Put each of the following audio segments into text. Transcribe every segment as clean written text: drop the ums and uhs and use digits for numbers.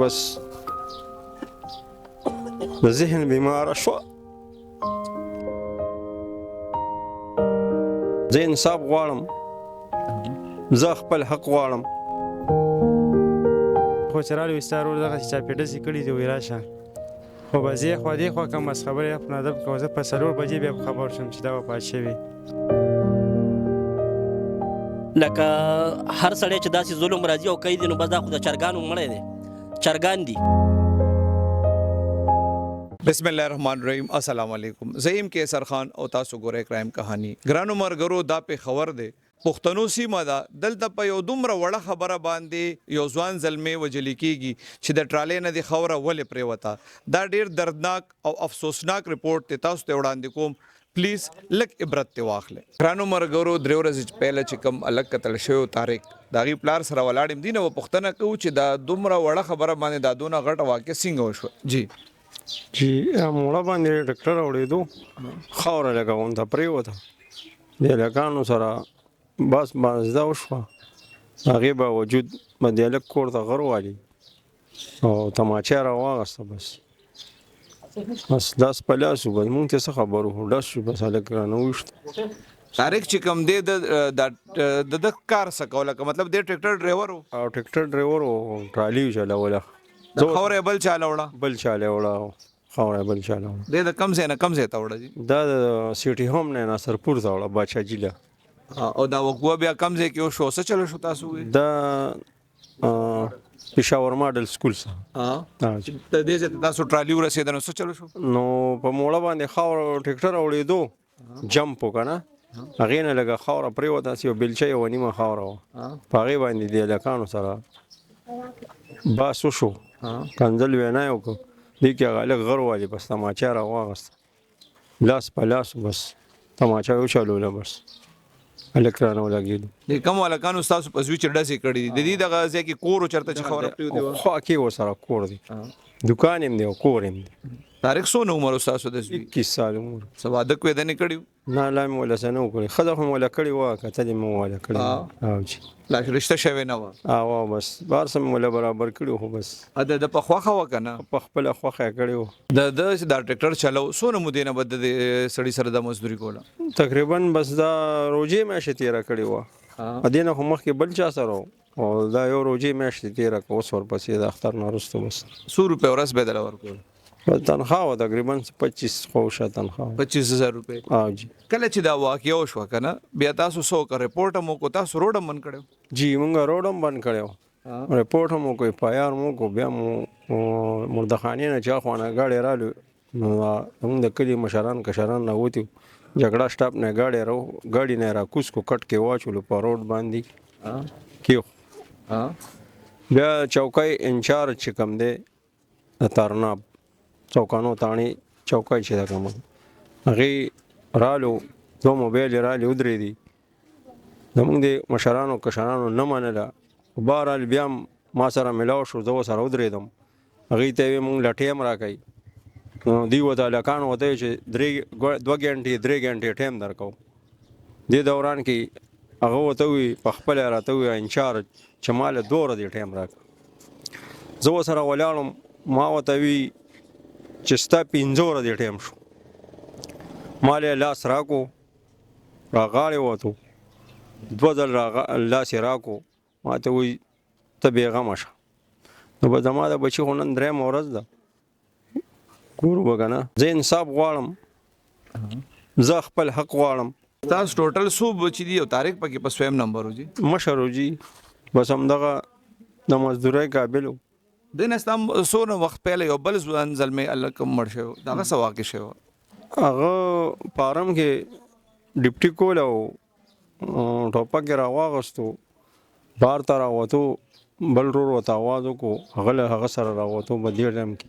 بس د ذهن بیماره شوه. زه انصاف غواړم، زه خپل حق غواړم. خو چې راغلی وي ستا ورور دغسې چاپېډسې کړي دي وایي راشه، خو به زه یې خوا دې خوا کم بس خبرې اپ نه ادب کوم. زه په 4 بجې بیا خبر شوم چې دا وفات شوي. لکه هر سړی چې داسې ظلم راځي او کوي دي نو بس دا خو د چرګانو مړی دی، چرګان دي. بسم الله الرحمن الرحیم. السلام علیکم. زیم کیسر خان او تاسو ګورئ کرایم کہانی. ګرانو مرګرو دا په خبر ده پښتنو سیمه دا دلته په یو دومره وړه خبره باندې یو ځوان زلمی وجلی کیږي چې د ټرالې نه دی خوره ولې پریوته. دا ډیر دردناک او افسوسناک رپورت ته تاسو ته وړاندې کوم. پلیز لک عبرت ته واخلئ. ګرانو مرګرو درې ورځې پهله چې کوم الګ قتل شوی طارق داغي پلار سره ولاړم دي نو پښتنه کوو چې دا دومره وړه خبره باندې دا دونه غټه واقع څنګه وشو. جی موړه باندې ډاکټر اورېدو خاوره لګون ته پریوته د لکانو سره بس دا وشوه. هغې باوجود به د هلک کور ته غر والي او تماچه را واغسته. بس لاس په لاس و بس مونږ ته څه خبر وو ډس شو بس هلک رانه وویشت. طارق چې کوم دی د کار څه کوله مطلب دی ټریکټر ډرایور و او ټریکټر ډرایور و ټرالي چلوله. خاوره بل چاله وړه خاوره بل چاله وړه. دی د کم ځای نه کم ځای ته وړه. دا د سیټي هوم نه ناصرپور ته وړه باچا جیله. او دا وقوع بیا کم ځای کې شو څه چلو شو تاسو دا پېښور ماډل سکول څخه د دې ځای تاسو ټرالي ورسېده نو څه چلو شو؟ نو په موړه باندې خاوره ټریکټر اورېدو جمپ وکړه هغې نه لږه خاوره پرېوته داسې یو بېلچه یوه نیمه خاوره وه په هغې باندې د هلکانو سره باس وشو کنځل وینا یې وکړو دې کې هغه هلک غر والي بس تماچه را واغسته لاس په لاس بس تماچه یې وچلوله بس هلک رانه ولګېدو. د کوم هلکانو ستاسو په زوی چې ډزې کړي دي د دې دغه ځای کې کور و چېرته چې خبره پرېږدې وه خوا کې ورسره کور دی دوکان هم دی او کور هم دی. طارق څونه عمر و ستاسو د زوی؟ 21 سال عمر. څه واده کوېده نه کړي؟ نه لا مې وله څه نه و کړی. ښځه خو مې وله کړې وه کته دې مې وله کړې جی لا رشته شوې نه وه بس بار څه مې وله برابر کړي خو بس د په خوښه وه که نه؟ په خپله خوښه یې کړې وه. دا ټریکټر چلو څونه مودې نه به د سړي سره دا مزدوري کوله؟ تقریبا بس دا روجې میاشتې تېره کړې وه دې نه خو مخکې بل چا سره و او دا یو روجې میاشتې تېره کړه اوس ورپسې د اختر نه وروسته بس 100 روپۍ ورځ به یې دله ورکول؟ تنخواه وه تقریبا 25 خو شه تنخواه 25,000 روپۍ. جی کله چې دا واقعه وشوه که نه بیا تاسو څه وکړه رپورټ هم وکړو تاسو روډ هم بند کړی؟ جی مونږ روډ هم بند کړی و رپورټ هم وکړو اف آی آر مو وکړو بیا مو مردخانې نه چا خوا نه گاډۍ رالو نو زمونږ د کلي مشران کشران راوتي جګړه سټاپ نه ګاډي نه راکوز کو کټ کې واچولو په روډ باندې کېښو. بیا چوکۍ انچارج چې کوم دی د ترناب چوکانو تاڼې چوکۍ چې ده کومه هغې رالو 2 موبایل یې رالې ودرېدي زمونږ د مشرانو کشرانو نه منله بهرحال بیا ما سره ملاو شو زه ورسره ودرېدم هغې ته یې ویې مونږ له ټایم راکوئ دوی ورته هلکانو ورته ویل چې 2 ګنټې 3 ګنټې ټایم درکوو. دې دوران کې هغه ورته ووي په خپله راته ووایه انچارج چې ما له 2 ورځې ټایم راکړه. زه ورسره ولاړم ما ورته وي چې ستا 5 ورځې ټایم شو ما له لاس راکو راغاړې وتو 2 ځل لاس یې راکو ما ته وایي ته بېغمه شه نو به زما د بچي خو نن 3مه ورځ ده کور به که نه زه انصاف غواړم زه خپل حق غواړم. تاسو ټوټل څو بچي دي او طارق پکې په 2 نمبر و جي؟ مشر و جي بس همدغه د مزدورۍ قابل و. دې نه ستا څونه وخت پهله یو بل ځوان زلمی هلک مړ شوی و دغه څه واقع شوی و؟ هغه فارم کې ډپټي کول او ټوپک یې راواغستو بار ته راوتو بل ورور ورته اواز وکړو هغه له هغه سره راوتو په دې ټایم کې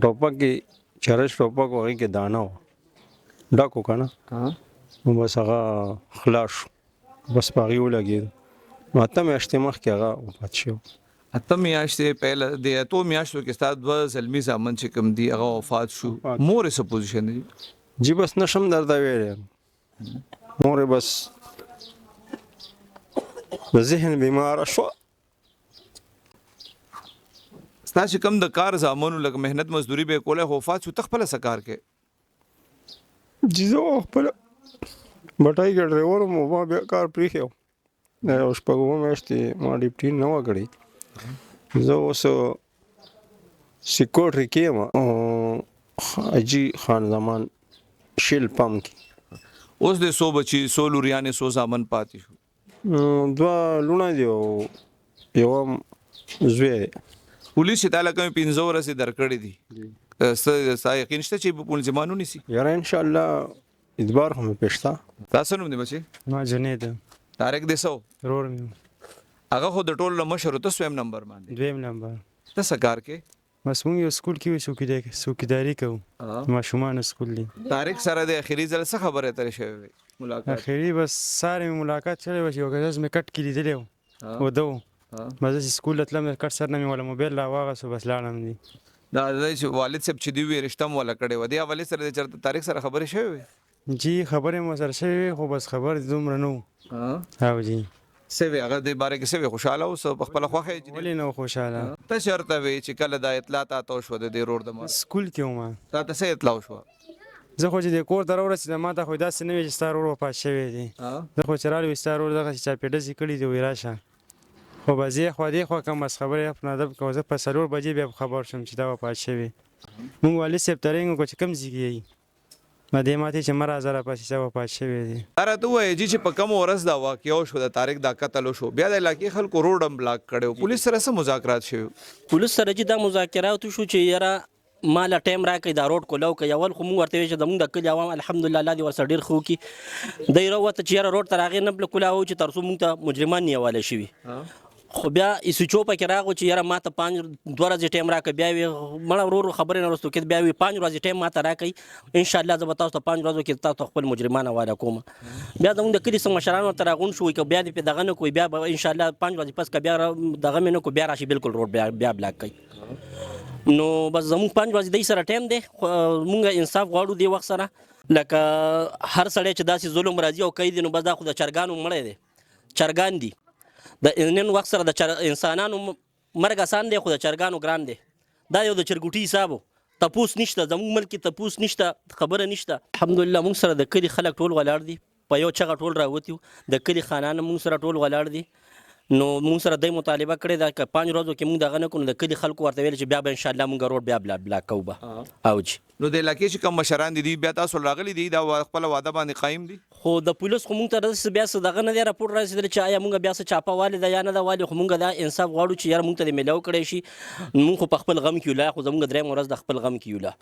ټوپک کې چرچ ټوپک و هغې کې دانه وه ډک و که نه نو بس هغه خلاص شو بس په هغې ولګېدو نو 8 میاشتې مخکې هغه وفات شو. 8 میاشتې پهله د 8 میاشتو کې ستا 2 زلمي زامن چې کوم دي هغه وفات شو. مور یې څه پوزیشن دی؟ جی بس نشم درته ویلی مور یې بس د ذهن بیماره شوه ستاسو کم د کار زامنو لکه مهنت مزدوري به کوله خو وفات شو تخپل سکار کې جزو خپل بټای کې ډرایور مو ما بیا کار پریخو دا اوس په کومه میاشتې ما ډیپټي نه وکړي زه اوس سیکورټری کې ما حاجی خان زمان شیل پم کې اوس د 100 بچي 100 لوریانې 100 زامن پاتې شو دوه لونه دی او یو زوی پولیس تعالی کوم 15 ورځې درکړې دي ستا یقین شته چې په ملزمانو نیسي یاره ان شاء الله ادبار هم پېښتا تاسو نوم دی بچي ما جنید طارق دیسو رور مې هغه خو د ټول مشر ته سویم نمبر باندې دویم نمبر ته سکار کې بس مونږ یو سکول کې څوکیداري کوو ماشومان سکول دي طارق سره د اخیری ځل څه خبره ترې شوی ملاقات اخیری بس ساره مې ملاقات چلے و یو غاز مې کټ کې لیدلې و دو مزه سکول ته مې کټ سره مې ولا موبایل لا واغه بس لاړم دي دا چې والد صاحب چې دی وی رښتم ولا کړي و دی والد سره د چرته طارق سره خبره شوی جی خبره مو سره شوی خو بس خبر دومره نو او جی سوي هغه د باره کې سوي خوشاله اوس په خپل خوخه ولې نو خوشاله ته شرط وی چې کله د اطلاع تاسو شو د رور د ما سکول کې ما تا ته څه اطلاع شو زه خو چې د کور ته راورسېدم ما ته خو داسې نه وي چې ستا ورور وفات شوی دی زه خو چې راغلی ستا ورور دغسې چاپېډسې کړي دي وایي راشه خو به زه خوا دې خوا کم بس خبرې په ادب کوم زه په 4 بجې بیا خبر شوم چې دا وفات شوی مونږ والد صاحب ته رنګ وکړو چې کوم ځای کې یې ما دې ماتې چې مه راځه راپسې چې وفات شوی دی اره ته وایي چې په کوم ورځ دا واقعه شو د طارق دا قتل شو بیا د علاقې خلکو روډ هم بلاک کړو پولیس سره څه مذاکرات شوي پولیس سره چې دا مذاکرات شو چې یاره مالا ټایم راکړئ دا روډ کولاو کوي اول خو مونږ ورته وایو چې زموږ د کلي عوام الحمدلله الله دې ورسره ډېر ښه وکړي دی راووته چې یاره روډ ته راغې نه بله کولاو چې تر څو مونږ ته مجرمان نیواله شوي خو بیا ایسوچو پکې راغو چې یاره ما ته 2 ورځې ټایم راکړئ بیا وي مړه ورور خبرې نه وروستو کې بیا وي 5 ورځې ټایم ما ته راکړئ انشاءالله زه به تاسو ته 5 ورځو کې تاسو ته خپل مجرمان حواله کوم بیا زموږ د کلي څه مشران ورته راغونډ شوي که بیا دې پې دغه نه کوي بیا به انشاءالله 5 ورځې پس که بیا دغه مې نه کوي بیا راشي بلکل روډ بیا بلاک کوي نو بس زموږ 5 ورځې دی سره ټایم دی مونږ انصاف غواړو دې وخت سره لکه هر سړی چې داسې ظلم راځي او کوي دی نو بس دا خو د چرګانو مړی دی چرګان دي د نن وخت سره د انسانانو مرګ اسان دی خو د چرګانو ګران دی دا یو د چرګوټي حساب تپوس نشته زموږ ملک کې تپوس نشته خبره نشته الحمدلله موږ سره د کلي خلک ټول ولاړ دي په یو چغه ټول راوتي د کلي خانان موږ سره ټول ولاړ دي نو موږ سره د مطالبه کړې ده که 5 ورځو کې موږ دغه نه کړو د کلي خلکو ورته ویل چې بیا به انشاءالله موږ روډ بیا بلاک کوو به او جي نو د علاقې چې کوم مشران دي بیا تاسو راغلي دي دا خپل واده باندې قایم دي خو د پولیس خو موږ ته داسې بیا څه دغه نه دی راپور رسېدلی چې آیا موږ بیا څه چاپه والې ده یا نه ده والې خو موږ دا انصاف غواړو چې یاره موږ ته دې میلاو کړی شي موږ خو په خپل غم کې یو لا خو زموږ درېیم ورځ د خپل غم کې یو لا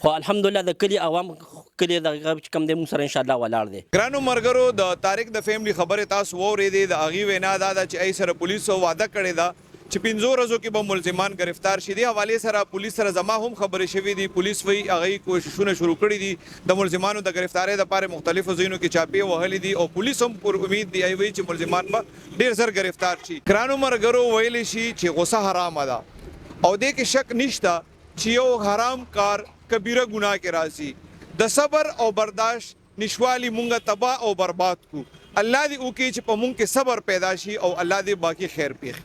خو الحمدلله د کلي عوام کلي دغه چې کوم دی موږ سره انشاءالله ولاړ دی ګرانو مرګرو د طارق د فیملی خبرې تاسو واورېدې د هغې وینا دا ده چې ای سره پولیسو واده کړې ده چې 15 ورځو کې به ملزمان گرفتار شي دي حوالې سره پولیس سره زما هم خبرې شوې دي پولیس وایي هغې کوششونه شروع کړي دي د ملزمانو د گرفتارۍ دپاره مختلفو ځایونو کې چاپې وهلې دي او پولیس هم پر امید دی وایي چې ملزمان به ډېر زر گرفتار شي ګرانو مرګرو ویلی شي چې غصه حرامه ده او دې کې شک نشته چې یو حرام کار کبیره ګناه کې راځي د صبر او برداشت نشوالي مونږه تباه او برباد کو الله دې وکړي چې په مونږ کې صبر پیدا شي او الله دې باقي خیر پیښ